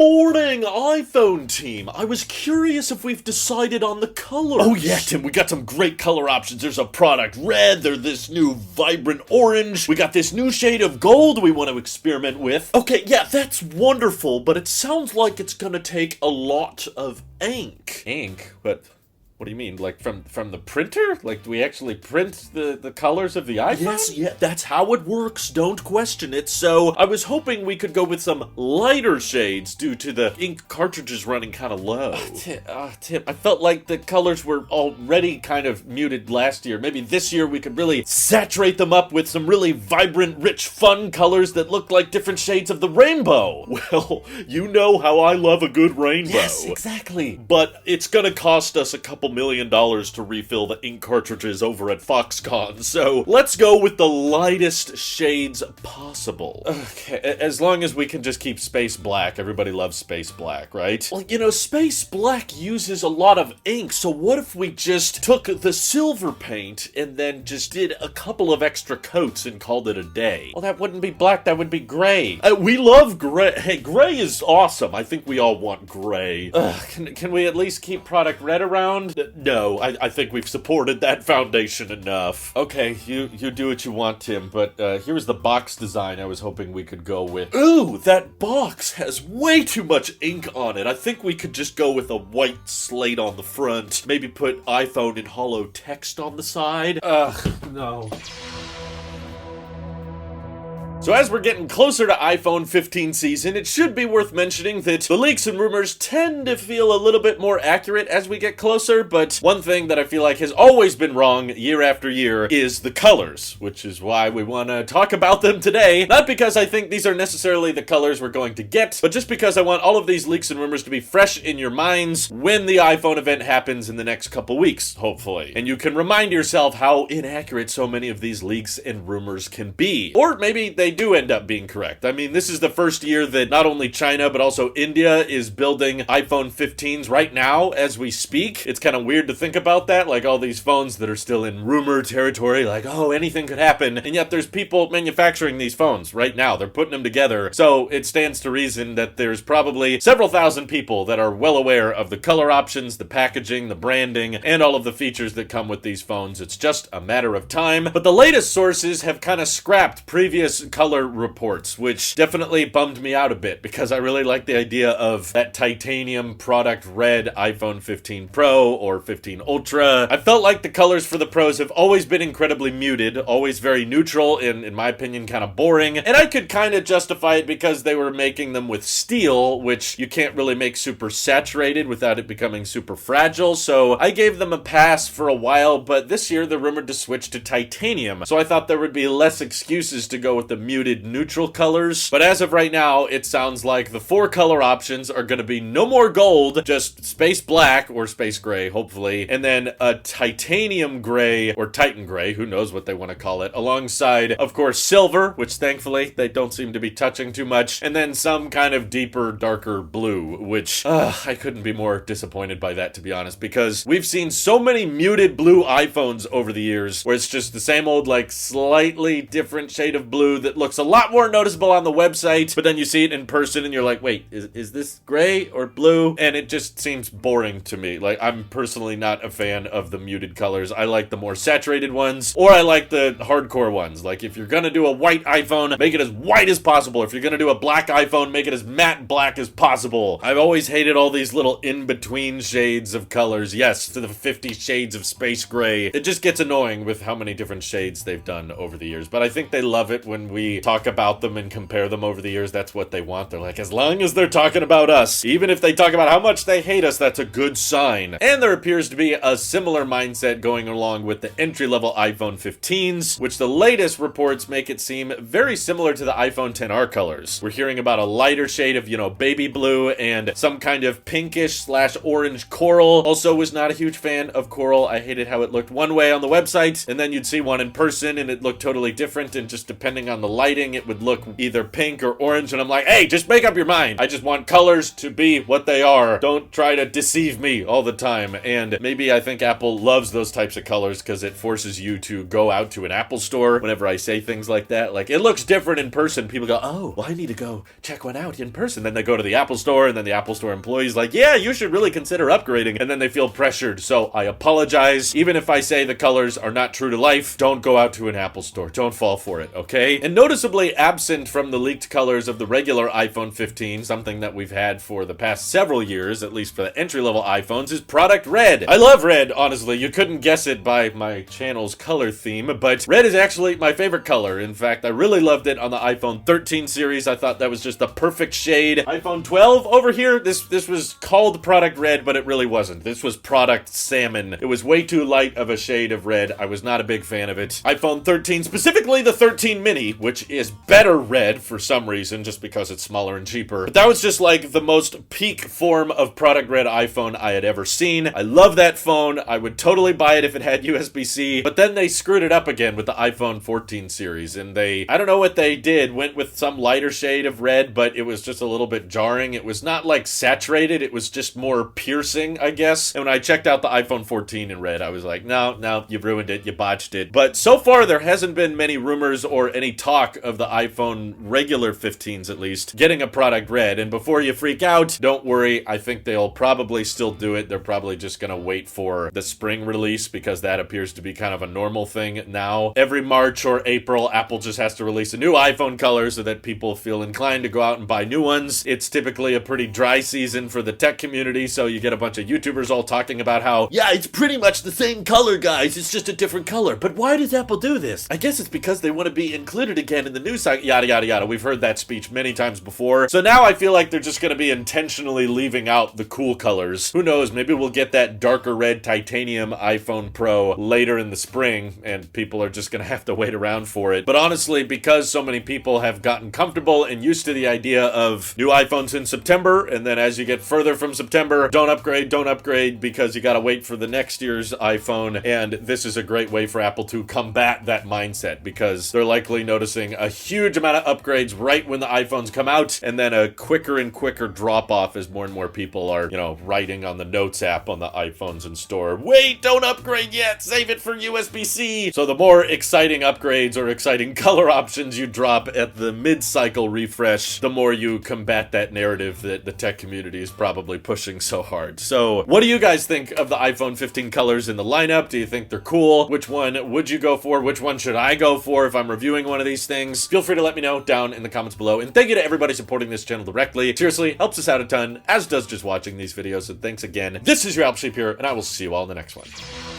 morning, iPhone team. I was curious if we've decided on the colors. Oh yeah, Tim, we got some great color options. There's a product red, there's this new vibrant orange, we got this new shade of gold we want to experiment with. Okay, yeah, that's wonderful, but it sounds like it's gonna take a lot of ink. Ink? What do you mean? Like from the printer? Like, do we actually print the colors of the iPhone? Yes, yeah, that's how it works. Don't question it. So I was hoping we could go with some lighter shades due to the ink cartridges running kind of low. Tim, I felt like the colors were already kind of muted last year. Maybe this year we could really saturate them up with some really vibrant, rich, fun colors that look like different shades of the rainbow. Well, you know how I love a good rainbow. Yes, exactly. But it's gonna cost us a couple $2 million to refill the ink cartridges over at Foxconn, so let's go with the lightest shades possible. Okay, as long as we can just keep space black. Everybody loves space black, right? Well, you know, space black uses a lot of ink, so what if we just took the silver paint and then just did a couple of extra coats and called it a day? Well, that wouldn't be black, that would be gray. We love gray. Hey, gray is awesome. I think we all want gray. Can we at least keep product red around? No, I think we've supported that foundation enough. Okay, you do what you want, Tim, but here's the box design I was hoping we could go with. Ooh, that box has way too much ink on it. I think we could just go with a white slate on the front. Maybe put iPhone in hollow text on the side. No. So as we're getting closer to iPhone 15 season, it should be worth mentioning that the leaks and rumors tend to feel a little bit more accurate as we get closer, but one thing that I feel like has always been wrong year after year is the colors, which is why we want to talk about them today. Not because I think these are necessarily the colors we're going to get, but just because I want all of these leaks and rumors to be fresh in your minds when the iPhone event happens in the next couple weeks, hopefully. And you can remind yourself how inaccurate so many of these leaks and rumors can be. Or maybe they do end up being correct. I mean, this is the first year that not only China, but also India is building iPhone 15s right now as we speak. It's kind of weird to think about that, like all these phones that are still in rumor territory, like, oh, anything could happen, and yet there's people manufacturing these phones right now. They're putting them together, so it stands to reason that there's probably several thousand people that are well aware of the color options, the packaging, the branding, and all of the features that come with these phones. It's just a matter of time, but the latest sources have kind of scrapped previous color reports, which definitely bummed me out a bit because I really like the idea of that titanium product red iPhone 15 Pro or 15 Ultra. I felt like the colors for the Pros have always been incredibly muted, always very neutral, in my opinion kind of boring, and I could kind of justify it because they were making them with steel, which you can't really make super saturated without it becoming super fragile, so I gave them a pass for a while, but this year they're rumored to switch to titanium, so I thought there would be less excuses to go with the muted neutral colors, but as of right now, it sounds like the 4 color options are going to be no more gold, just space black or space gray, hopefully, and then a titanium gray or titan gray, who knows what they want to call it, alongside, of course, silver, which thankfully they don't seem to be touching too much, and then some kind of deeper, darker blue, which, I couldn't be more disappointed by that, to be honest, because we've seen so many muted blue iPhones over the years, where it's just the same old, like, slightly different shade of blue that looks a lot more noticeable on the website, but then you see it in person and you're like, wait, is this gray or blue? And it just seems boring to me. Like, I'm personally not a fan of the muted colors. I like the more saturated ones, or I like the hardcore ones. Like, if you're gonna do a white iPhone, make it as white as possible. If you're gonna do a black iPhone, make it as matte black as possible. I've always hated all these little in-between shades of colors. Yes, to the 50 shades of space gray. It just gets annoying with how many different shades they've done over the years, but I think they love it when we talk about them and compare them over the years. That's what they want. They're like, as long as they're talking about us, even if they talk about how much they hate us, that's a good sign. And there appears to be a similar mindset going along with the entry-level iPhone 15s, which the latest reports make it seem very similar to the iPhone XR colors. We're hearing about a lighter shade of, you know, baby blue and some kind of pinkish / orange coral. Also was not a huge fan of coral. I hated how it looked one way on the website, and then you'd see one in person and it looked totally different, and just depending on the lighting, it would look either pink or orange, and I'm like, hey, just make up your mind. I just want colors to be what they are. Don't try to deceive me all the time. And maybe I think Apple loves those types of colors because it forces you to go out to an Apple store whenever I say things like that. Like, it looks different in person. People go, oh, well, I need to go check one out in person. Then they go to the Apple store, and then the Apple store employee's like, yeah, you should really consider upgrading. And then they feel pressured. So I apologize. Even if I say the colors are not true to life, don't go out to an Apple store. Don't fall for it, okay? And noticeably absent from the leaked colors of the regular iPhone 15, something that we've had for the past several years, at least for the entry-level iPhones, is product red. I love red, honestly. You couldn't guess it by my channel's color theme, but red is actually my favorite color. In fact, I really loved it on the iPhone 13 series. I thought that was just the perfect shade. iPhone 12 over here, this was called product red, but it really wasn't. This was product salmon. It was way too light of a shade of red. I was not a big fan of it. iPhone 13, specifically the 13 mini, which is better red for some reason, just because it's smaller and cheaper. But that was just like the most peak form of product red iPhone I had ever seen. I love that phone. I would totally buy it if it had USB-C, but then they screwed it up again with the iPhone 14 series, and I don't know what they did, went with some lighter shade of red, but it was just a little bit jarring. It was not like saturated, it was just more piercing, I guess. And when I checked out the iPhone 14 in red, I was like, no, you ruined it, you botched it. But so far, there hasn't been many rumors or any talk of the iPhone regular 15s, at least, getting a product red. And before you freak out, don't worry, I think they'll probably still do it. They're probably just gonna wait for the spring release, because that appears to be kind of a normal thing now. Every March or April, Apple just has to release a new iPhone color so that people feel inclined to go out and buy new ones. It's typically a pretty dry season for the tech community, so you get a bunch of YouTubers all talking about how, yeah, it's pretty much the same color, guys, it's just a different color. But why does Apple do this? I guess it's because they want to be included again in the news cycle, yada yada yada. We've heard that speech many times before. So now I feel like they're just going to be intentionally leaving out the cool colors. Who knows, maybe we'll get that darker red titanium iPhone Pro later in the spring, and people are just going to have to wait around for it. But honestly, because so many people have gotten comfortable and used to the idea of new iPhones in September, and then as you get further from September, don't upgrade because you gotta wait for the next year's iPhone, and this is a great way for Apple to combat that mindset, because they're likely noticing a huge amount of upgrades right when the iPhones come out, and then a quicker and quicker drop-off as more and more people are, writing on the Notes app on the iPhones in store, wait, don't upgrade yet, save it for USB-C! So the more exciting upgrades or exciting color options you drop at the mid-cycle refresh, the more you combat that narrative that the tech community is probably pushing so hard. So, what do you guys think of the iPhone 15 colors in the lineup? Do you think they're cool? Which one would you go for? Which one should I go for if I'm reviewing one of these things? Feel free to let me know down in the comments below. And thank you to everybody supporting this channel directly. Seriously, helps us out a ton, as does just watching these videos. So thanks again. This is your Apple Sheep here, and I will see you all in the next one.